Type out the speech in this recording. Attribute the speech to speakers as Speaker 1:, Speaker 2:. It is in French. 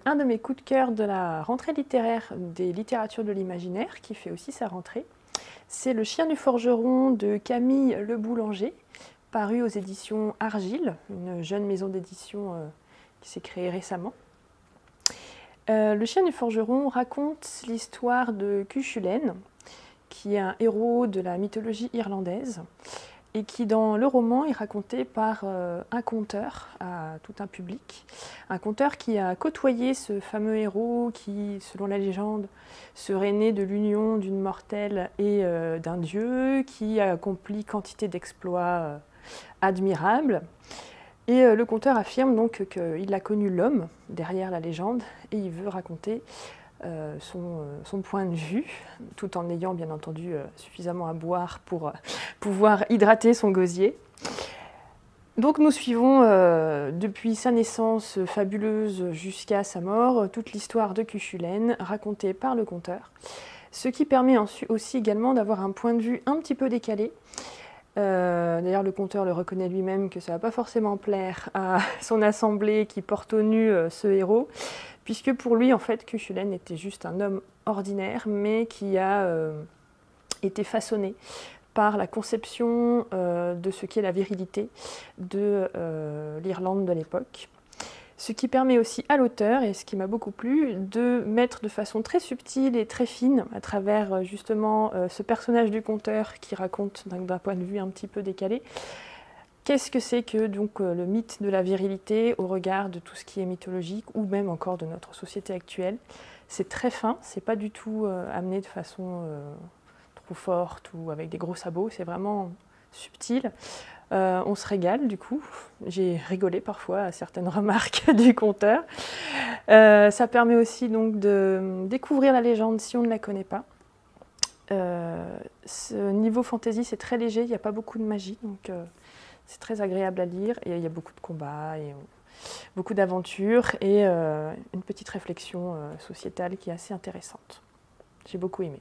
Speaker 1: un de mes coups de cœur de la rentrée littéraire des littératures de l'imaginaire, qui fait aussi sa rentrée. C'est Le chien du forgeron de Camille Le Boulanger, paru aux éditions Argile, une jeune maison d'édition qui s'est créée récemment. Le chien du forgeron raconte l'histoire de Cuchulainn, qui est un héros de la mythologie irlandaise, et qui, dans le roman, est raconté par un conteur à tout un public. Un conteur qui a côtoyé ce fameux héros qui, selon la légende, serait né de l'union d'une mortelle et d'un dieu, qui a accompli quantité d'exploits admirables. Et le conteur affirme donc qu'il a connu l'homme derrière la légende, et il veut raconter son point de vue, tout en ayant bien entendu suffisamment à boire pour pouvoir hydrater son gosier. Donc nous suivons depuis sa naissance fabuleuse jusqu'à sa mort toute l'histoire de Cuchulainn racontée par le conteur, ce qui permet aussi également d'avoir un point de vue un petit peu décalé. D'ailleurs, le conteur le reconnaît lui-même que ça ne va pas forcément plaire à son assemblée qui porte au nu ce héros, puisque pour lui, en fait, Cuchulainn était juste un homme ordinaire, mais qui a été façonné par la conception de ce qu'est la virilité de l'Irlande de l'époque. Ce qui permet aussi à l'auteur, et ce qui m'a beaucoup plu, de mettre de façon très subtile et très fine, à travers justement ce personnage du conteur qui raconte d'un point de vue un petit peu décalé, qu'est-ce que c'est que donc le mythe de la virilité au regard de tout ce qui est mythologique ou même encore de notre société actuelle. C'est très fin, c'est pas du tout amené de façon trop forte ou avec des gros sabots, c'est vraiment subtil. On se régale du coup, j'ai rigolé parfois à certaines remarques du conteur. Ça permet aussi donc de découvrir la légende si on ne la connaît pas. Ce niveau fantasy c'est très léger, il n'y a pas beaucoup de magie, donc c'est très agréable à lire et il y a beaucoup de combats et beaucoup d'aventures et une petite réflexion sociétale qui est assez intéressante. J'ai beaucoup aimé.